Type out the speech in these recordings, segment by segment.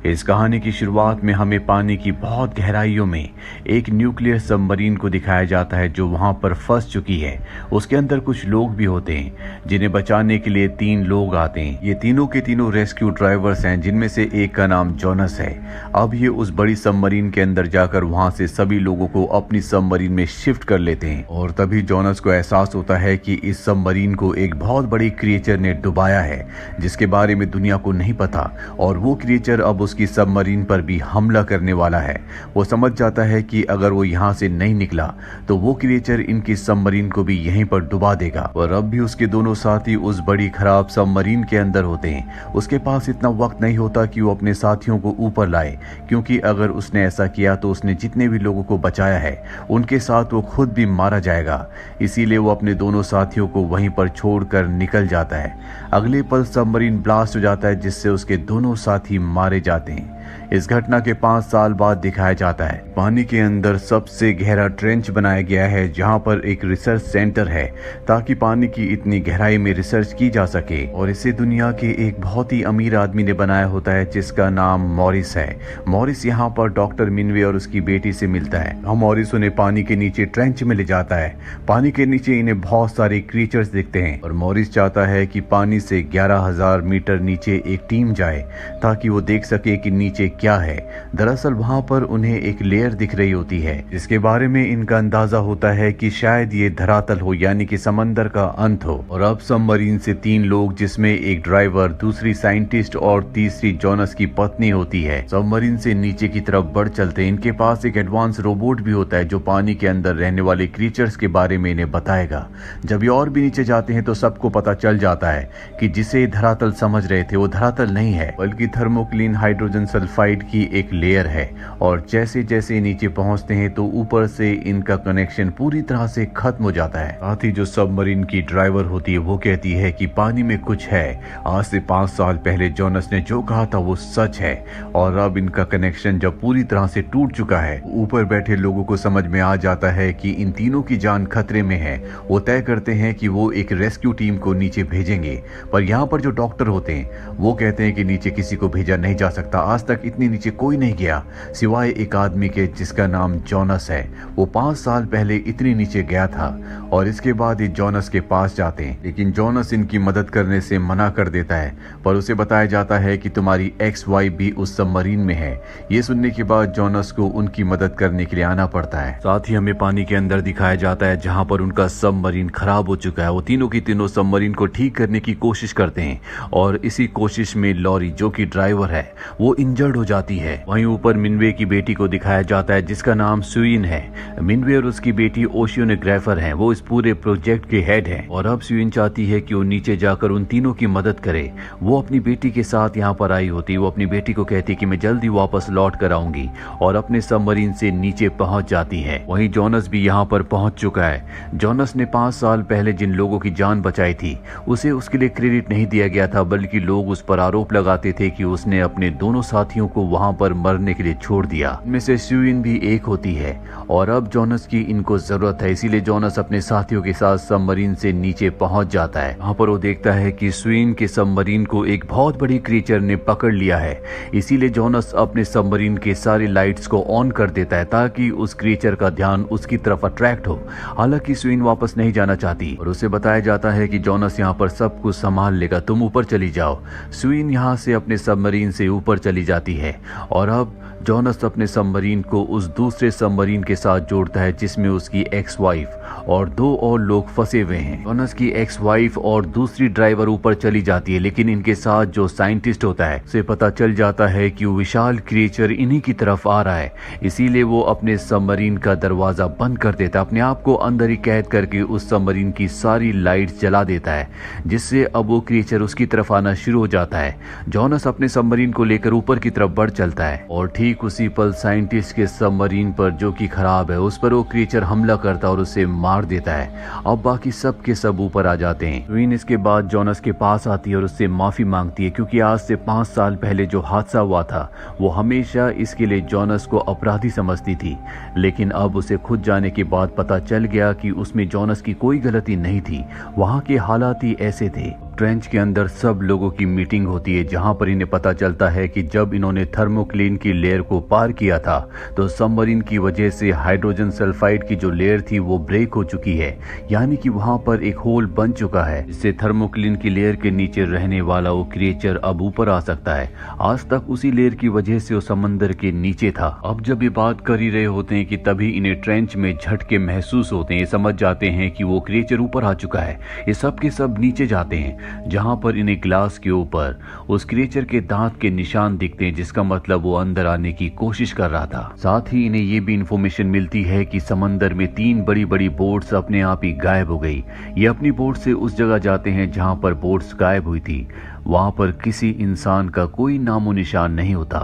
इस कहानी की शुरुआत में हमें पानी की बहुत गहराइयों में एक न्यूक्लियर सबमरीन को दिखाया जाता है जो वहां पर फंस चुकी है। उसके अंदर कुछ लोग भी होते हैं जिन्हें बचाने के लिए 3 लोग आते हैं। ये तीनों के तीनों रेस्क्यू ड्राइवर्स हैं, जिनमें से एक का नाम जोनस है। अब ये उस बड़ी सबमरीन के अंदर जाकर वहां से सभी लोगों को अपनी सबमरीन में शिफ्ट कर लेते हैं और तभी जोनस को एहसास होता है कि इस सबमरीन को एक बहुत बड़ी क्रिएचर ने डुबाया है जिसके बारे में दुनिया को नहीं पता, और वो क्रिएचर अब उसकी सबमरीन पर भी हमला करने वाला है। वो समझ जाता है कि अगर वो यहाँ से नहीं निकला तो वो क्रिएचर इनकी सबमरीन को भी यहीं पर डुबा देगा। और अब भी उसके दोनों साथी उस बड़ी खराब सबमरीन के अंदर होते हैं। उसके पास इतना वक्त नहीं होता कि वो अपने साथियों को ऊपर लाए, क्योंकि अगर उसने ऐसा किया तो उसने जितने भी लोगों को बचाया है उनके साथ वो खुद भी मारा जाएगा। इसीलिए वो अपने दोनों साथियों को वहीं पर छोड़कर निकल जाता है। अगले पल सबमरीन ब्लास्ट हो जाता है जिससे उसके दोनों साथी मारे जाते हैं। इस घटना के 5 साल बाद दिखाया जाता है पानी के अंदर सबसे गहरा ट्रेंच बनाया गया है जहां पर एक रिसर्च सेंटर है ताकि पानी की इतनी गहराई में रिसर्च की जा सके। और इसे दुनिया के एक बहुत ही अमीर आदमी ने बनाया होता है जिसका नाम मॉरिस है। मॉरिस यहाँ पर डॉक्टर मिनवे और उसकी बेटी से मिलता है। मॉरिस उन्हें पानी के नीचे ट्रेंच में ले जाता है। पानी के नीचे इन्हें बहुत सारे क्रीचर्स दिखते हैं और मॉरिस चाहता है कि पानी से 11,000 मीटर नीचे एक टीम जाए ताकि वो देख सके कि नीचे क्या है। दरअसल वहां पर उन्हें एक लेयर दिख रही होती है जिसके बारे में इनका अंदाजा होता है कि शायद ये धरातल हो, यानी कि समंदर का अंत हो। और अब सबमरीन से 3 लोग, जिसमें एक ड्राइवर, दूसरी साइंटिस्ट और तीसरी जोनस की पत्नी होती है, सबमरीन से नीचे की तरफ बढ़ चलते हैं। इनके पास एक एडवांस रोबोट भी होता है जो पानी के अंदर रहने वाले क्रीचर्स के बारे में इन्हें बताएगा। जब ये और भी नीचे जाते हैं तो सबको पता चल जाता है कि जिसे धरातल समझ रहे थे वो धरातल नहीं है बल्कि थर्मोक्लिन हाइड्रोजन सल्फाइड की एक लेयर है। और जैसे जैसे नीचे पहुंचते हैं तो ऊपर से इनका कनेक्शन पूरी तरह से खत्म हो जाता है। साथ ही जो सबमरीन की ड्राइवर होती है वो कहती है कि पानी में कुछ है। आज से 5 साल पहले जोनस ने जो कहा था वो सच है। और अब इनका कनेक्शन जब पूरी तरह से टूट चुका है, ऊपर बैठे लोगों को समझ में आ जाता है कि इन तीनों की जान खतरे में है। वो तय करते हैं कि वो एक रेस्क्यू टीम को नीचे भेजेंगे, पर यहाँ पर जो डॉक्टर होते हैं वो कहते हैं कि नीचे किसी को भेजा नहीं जा सकता। आज तक इतनी नीचे कोई नहीं गया सिवाय एक आदमी के जिसका नाम जोनस है। वो 5 साल पहले इतनी नीचे गया था। और इसके बाद ये जोनस के पास जाते हैं, लेकिन जोनस इनकी मदद करने से मना कर देता है। पर उसे बताया जाता है कि तुम्हारी एक्स वाइफ भी उस सबमरीन में है। ये सुनने के बाद जोनस को उनकी मदद करने के लिए आना पड़ता है। साथ ही हमें पानी के अंदर दिखाया जाता है जहां पर उनका सबमरीन खराब हो चुका है। वो तीनों की तीनों सबमरीन को ठीक करने की कोशिश करते हैं और इसी कोशिश में लॉरी, जो कि ड्राइवर है, वो इंजर्ड हो जाती है। वहीं ऊपर मिनवे की बेटी को दिखाया जाता है जिसका नाम सुइन है। मिनवे और उसकी बेटी ओशियोनोग्राफर हैं। वो इस पूरे प्रोजेक्ट के हेड हैं। और अब सुइन चाहती है कि वो नीचे जाकर उन तीनों की मदद करे। वो अपनी बेटी के साथ यहाँ पर आई होती। वो अपनी बेटी को कहती कि मैं जल्दी वापस लौट कर आऊंगी और अपने सबमरीन से नीचे पहुंच जाती है। वहीं जोनस भी यहाँ पर पहुंच चुका है। जोनस ने 5 साल पहले जिन लोगों की जान बचाई थी उसे उसके लिए क्रेडिट नहीं दिया गया था, बल्कि लोग उस पर आरोप लगाते थे कि उसने अपने दोनों साथियों को वहां पर मरने के लिए छोड़ दिया। इनमें से सुइन भी एक होती है। और अब जोनस की इनको जरूरत है, इसीलिए जोनस अपने साथियों के साथ सबमरीन से नीचे पहुंच जाता है। वहां पर वो देखता है कि सुइन के सबमरीन को एक बहुत बड़ी क्रीचर ने पकड़ लिया है। इसीलिए जोनस अपने सबमरीन के सारी लाइट्स को ऑन कर देता है ताकि उस क्रीचर का ध्यान उसकी तरफ अट्रैक्ट हो। हालांकि सुइन वापस नहीं जाना चाहती और उसे बताया जाता है कि जोनस यहाँ पर सब कुछ संभाल लेगा, तुम ऊपर चली जाओ। सुइन यहाँ से अपने सबमरीन से ऊपर चली जाती है। और अब जोनस अपने सबमरीन को उस दूसरे सबमरीन के साथ जोड़ता है जिसमें उसकी एक्स वाइफ और 2 और लोग फंसे हुए हैं। जोनस की एक्स वाइफ और दूसरी ड्राइवर ऊपर चली जाती है, लेकिन इनके साथ जो साइंटिस्ट होता है उसे पता चल जाता है कि वो विशाल क्रिएचर इन्हीं की तरफ आ रहा है। इसीलिए वो अपने सबमरीन का दरवाजा बंद कर देता है, अपने आप को अंदर ही कैद करके उस सबमरीन की सारी लाइट्स जला देता है, जिससे अब वो क्रिएचर उसकी तरफ आना शुरू हो जाता है। जोनस अपने सबमरीन को लेकर ऊपर की तरफ बढ़ चलता है और ठीक उसी पल साइंटिस्ट के सबमरीन पर, जो कि खराब है, उस पर वो क्रिएचर हमला करता और उसे मार देता है। अब बाकी सब के सब ऊपर आ जाते हैं। सुइन इसके बाद जोनस के पास आती है और उससे माफी मांगती है क्योंकि आज से 5 साल पहले जो हादसा हुआ था वो हमेशा इसके लिए जोनस को अपराधी समझती थी। लेकिन अब उसे खुद जाने के बाद पता चल गया कि उसमें जोनस की कोई गलती नहीं थी, वहां के हालात ही ऐसे थे। ट्रेंच के अंदर सब लोगों की मीटिंग होती है, जहां पर इन्हें पता चलता है कि जब इन्होंने थर्मोक्लीन की लेयर को पार किया था तो सबमरीन की वजह से हाइड्रोजन सल्फाइड की जो लेयर थी वो ब्रेक हो चुकी है, यानी कि वहां पर एक होल बन चुका है, जिससे थर्मोक्लीन की लेयर के नीचे रहने वाला वो क्रिएचर अब ऊपर आ सकता है। आज तक उसी लेयर की वजह से वो समंदर के नीचे था। अब जब ये बात कर ही रहे होते हैं कि तभी इन्हें ट्रेंच में झटके महसूस होते हैं। ये समझ जाते हैं कि वो क्रिएचर ऊपर आ चुका है। ये सब के सब नीचे जाते हैं, जहां पर इन्हें ग्लास के ऊपर उस क्रिएचर के दांत के निशान दिखते हैं, जिसका मतलब वो अंदर आने की कोशिश कर रहा था। साथ ही इन्हें ये भी इंफॉर्मेशन मिलती है कि समंदर में 3 बड़ी बड़ी बोट्स अपने आप ही गायब हो गई। ये अपनी बोट से उस जगह जाते हैं जहां पर बोट्स गायब हुई थी। वहां पर किसी इंसान का कोई नामो निशान नहीं होता,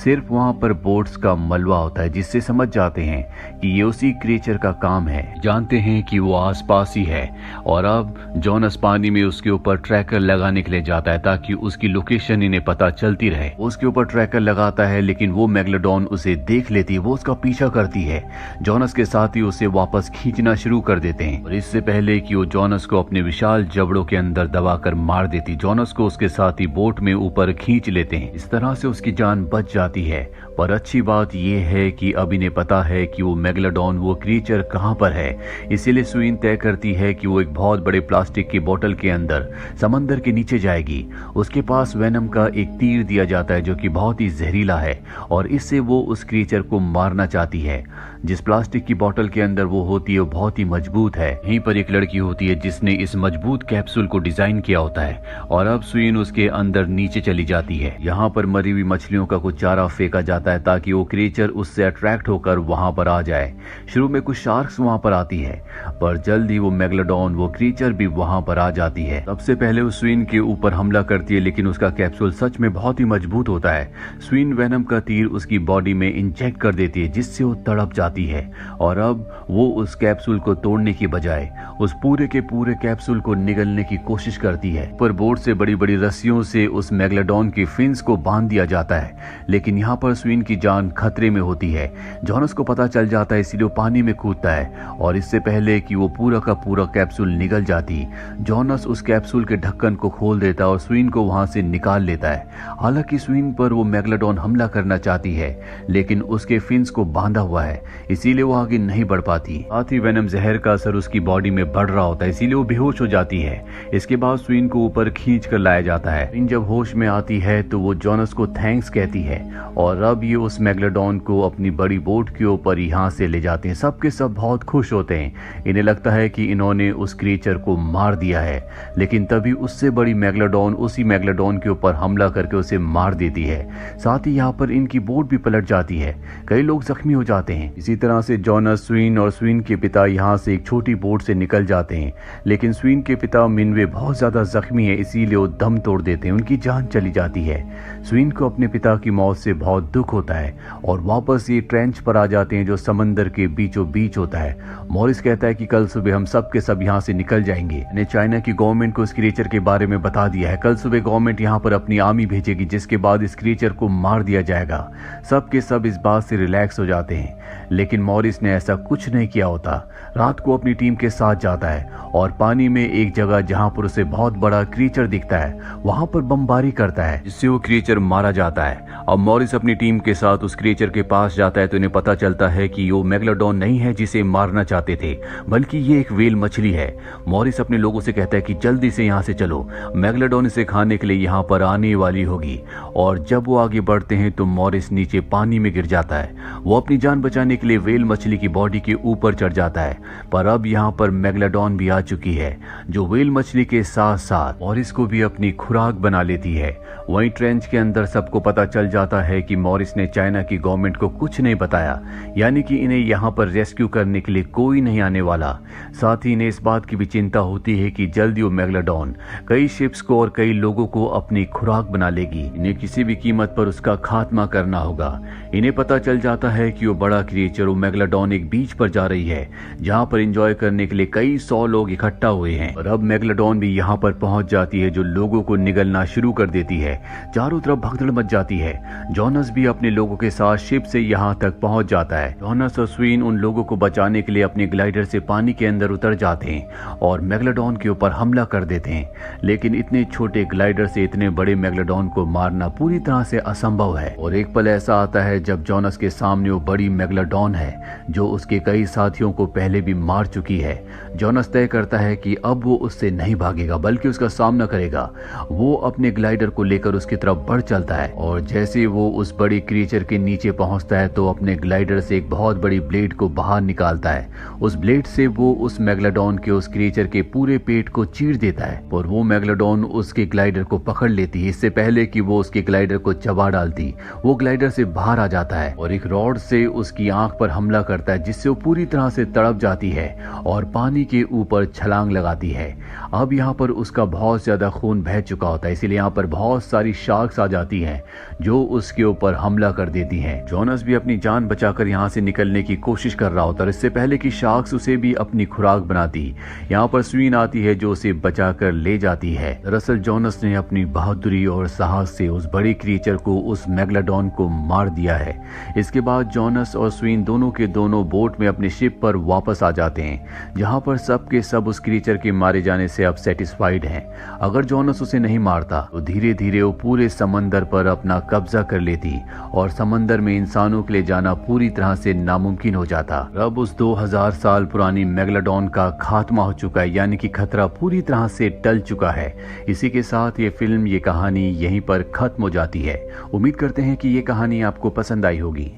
सिर्फ वहां पर बोट्स का मलबा होता है, जिससे समझ जाते हैं कि ये उसी क्रिएचर का काम है। जानते हैं कि वो आसपास ही है और अब जॉनस पानी में उसके ऊपर ट्रैकर लगाने के लिए जाता है ताकि उसकी लोकेशन इन्हें पता चलती रहे। उसके ऊपर ट्रैकर लगाता है, लेकिन वो मेगलोडॉन उसे देख लेती है। वो उसका पीछा करती है। जॉनस के साथ ही उसे वापस खींचना शुरू कर देते हैं और इससे पहले कि वो जॉनस को अपने विशाल जबड़ों के अंदर दबाकर मार देती, जॉनस को उसके साथ ही बोट में ऊपर खींच लेते हैं। इस तरह से उसकी जान बच जाती है। पर अच्छी बात यह है कि अब इन्हें पता है कि वो मेगलोडॉन वो क्रिएचर कहां पर है। इसीलिए सुइन तय करती है कि वो एक बहुत बड़े प्लास्टिक की बोतल के अंदर समंदर के नीचे जाएगी। उसके पास वेनम का एक तीर दिया जाता है जो कि बहुत ही जहरीला है और इससे वो उस क्रिएचर को मारना चाहती है। जिस प्लास्टिक की बोतल के अंदर वो होती है वो बहुत ही मजबूत है। यहीं पर एक लड़की होती है जिसने इस मजबूत कैप्सूल को डिजाइन किया होता है और अब सुइन उसके अंदर नीचे चली जाती है। यहाँ पर मरी हुई मछलियों का कुछ चारा फेंका जाता है ताकि वो क्रिएचर उससे अट्रैक्ट होकर वहां पर आ जाए। शुरू में कुछ शार्क्स वहां पर आती है, पर जल्द ही वो मेगलोडॉन वो क्रिएचर भी वहां पर आ जाती है। सबसे पहले वो सुइन के ऊपर हमला करती है, लेकिन उसका कैप्सूल सच में बहुत ही मजबूत होता है। सुइन वेनम का तीर उसकी बॉडी में इंजेक्ट कर देती है, जिससे वो तड़प जाती है और अब वो उस कैप्सूल को तोड़ने की बजाय उस पूरे के पूरे कैप्सूल को निगलने की कोशिश करती है। पर बोर्ड से बड़ी बड़ी रस्सियों से उस मेगलोडॉन की फिन्स को बांध दिया जाता है, लेकिन यहाँ पर सुइन की जान खतरे में होती है। जॉनस को पता चल जाता है, इसीलिए वो पानी में कूदता है और इससे पहले कि वो पूरा का पूरा कैप्सूल निगल जाती, जॉनस उस कैप्सूल के ढक्कन को खोल देता और सुइन को वहां से निकाल लेता है। हालांकि सुइन पर वो मेगलोडॉन हमला करना चाहती है, लेकिन उसके फिन्स को बांधा हुआ है, इसीलिए वो आगे नहीं बढ़ पाती। साथ ही वेनम जहर का असर उसकी बॉडी में बढ़ रहा होता है, इसीलिए वो बेहोश हो जाती है। इसके बाद सुइन को ऊपर खींच कर लाया जाता है। सुइन जब होश में आती है तो वो जॉनस को थैंक्स कहती है और अब ये उस मेगलोडॉन को अपनी बड़ी बोट के ऊपर यहाँ से ले जाते हैं। सबके सब बहुत खुश होते हैं। इन्हें लगता है कि इन्होंने उस क्रिएचर को मार दिया है, लेकिन तभी उससे बड़ी मेगलोडॉन उसी मेगलोडॉन के ऊपर हमला करके उसे मार देती है। साथ ही यहाँ पर इनकी बोट भी पलट जाती है। कई लोग जख्मी हो जाते हैं। इसी तरह से जॉनस, सुइन और सुइन के पिता यहाँ से एक छोटी बोट से निकल जाते हैं, लेकिन सुइन के पिता मिनवे बहुत ज्यादा जख्मी है, इसीलिए वो दम तोड़ देते हैं। उनकी जान चली जाती है। सुइन को अपने पिता की मौत से बहुत दुख होता है और वापस ये ट्रेंच पर आ जाते हैं जो समंदर के बीचों बीच होता है। मॉरिस कहता है कि कल सुबह हम सब के सब यहाँ से निकल जाएंगे। ने चाइना की गवर्नमेंट को इस क्रिएचर के बारे में बता दिया है। कल सुबह गवर्नमेंट यहाँ पर अपनी आर्मी भेजेगी, जिसके बाद इस क्रिएचर को मार दिया जाएगा। सब के सब इस बात से रिलैक्स हो जाते हैं, लेकिन मॉरिस ने ऐसा कुछ नहीं किया होता। रात को अपनी टीम के साथ जाता है और पानी में एक जगह जहां पर उसे बहुत बड़ा क्रिएचर दिखता है वहां पर बमबारी करता है, जिससे वो क्रिएचर मारा जाता है। अब मॉरिस अपनी टीम के साथ उस क्रिएचर के पास जाता है तो इन्हें पता चलता है कि ये मेगलोडॉन नहीं है जिसे मारना चाहते थे, बल्कि ये एक व्हेल मछली है। मॉरिस अपने लोगों से कहता है कि जल्दी से यहाँ से चलो, मेगलोडॉन इसे खाने के लिए यहाँ पर आने वाली होगी। और जब वो आगे बढ़ते हैं तो मॉरिस नीचे पानी में गिर जाता है। वो अपनी जान बचाने के लिए व्हेल मछली की बॉडी के ऊपर चढ़ जाता है, पर अब यहाँ पर मेगलोडॉन भी आ चुकी है, जो व्हेल मछली के साथ साथ मॉरिस को भी अपनी खुराक बना लेती है। वहीं ट्रेंच के अंदर सबको पता चल जाता है कि मॉरिस ने चाइना की गवर्नमेंट को कुछ नहीं बताया, यानी कि इन्हें यहाँ पर रेस्क्यू करने के लिए कोई नहीं आने वाला। साथ ही इन्हें इस बात की भी चिंता होती है कि जल्दी वो मेगलोडॉन कई शिप्स को और कई लोगों को अपनी खुराक बना लेगी। इन्हें किसी भी कीमत पर उसका खात्मा करना होगा। इन्हें पता चल जाता है कि वो बड़ा क्रिएचर वो मेगलोडॉन एक बीच पर जा रही है, जहाँ पर एंजॉय करने के लिए कई 100 लोग इकट्ठा हुए हैं। और अब मेगलोडॉन भी यहाँ पर पहुंच जाती है, जो लोगों को निगलना शुरू कर देती है। चारों तरफ भगदड़ मच जाती है। जॉनस भी अपने लोगों के साथ शिप से यहाँ तक पहुंच जाता है। जॉनस और स्वीन उन लोगों को बचाने के लिए अपने ग्लाइडर से पानी के अंदर उतर जाते हैं और मेगलोडॉन के ऊपर हमला कर देते हैं। लेकिन इतने छोटे ग्लाइडर से इतने बड़े मेगलोडॉन को मारना पूरी तरह से असंभव है। और एक पल ऐसा आता है जब जॉनस के सामने वो बड़ी मेगलोडॉन है जो उसके कई साथियों को पहले भी मार चुकी है। जॉनस तय करता है कि अब वो उससे नहीं भागेगा बल्कि उसका सामना करेगा। वो अपने ग्लाइडर को लेकर उसकी तरफ बढ़ चलता है और जैसे वो उस बड़ी क्रीचर के नीचे पहुंचता है तो अपने ग्लाइडर से एक बहुत बड़ी ब्लेड को बाहर निकालता है। उस ब्लेड से वो उस मेगलोडॉन के उस क्रीचर के पूरे पेट को चीर देता है और वो मेगलोडॉन उसके ग्लाइडर को पकड़ लेती है। इससे पहले कि वो उसके ग्लाइडर को चबा डालती, वो ग्लाइडर से बाहर आ जाता है और एक रॉड से उसकी आंख पर हमला करता है जिससे वो पूरी तरह से तड़प जाती है और पानी के ऊपर छलांग लगाती है। अब यहाँ पर उसका बहुत ज्यादा खून बह चुका होता है, इसीलिए यहाँ पर बहुत सारी शार्क्स आ जाती हैं जो उसके ऊपर हमला कर देती हैं। जॉनस भी अपनी जान बचाकर यहाँ से निकलने की कोशिश कर रहा होता है। इससे पहले कि शार्क्स उसे भी अपनी खुराक बनाती, यहाँ पर स्वीन आती है जो उसे बचाकर ले जाती है। दरअसल जॉनस ने अपनी बहादुरी और साहस से उस बड़ी क्रीचर को, उस मेगलोडॉन को मार दिया है। इसके बाद जॉनस और स्वीन दोनों के दोनों बोट में अपने शिप पर वापस आ जाते हैं, जहाँ पर सब के सब उस क्रीचर के मारे जाने से अब सेटिस्फाइड हैं। अगर जॉनस उसे नहीं मारता तो धीरे धीरे वो पूरे समंदर पर अपना कब्जा कर लेती और समंदर में इंसानों के लिए जाना पूरी तरह से नामुमकिन हो जाता। अब उस 2000 साल पुरानी मेगलोडॉन का खात्मा हो चुका है, यानी कि खतरा पूरी तरह से टल चुका है। इसी के साथ ये फिल्म, ये कहानी यहीं पर खत्म हो जाती है। उम्मीद करते हैं कि ये कहानी आपको पसंद आई होगी।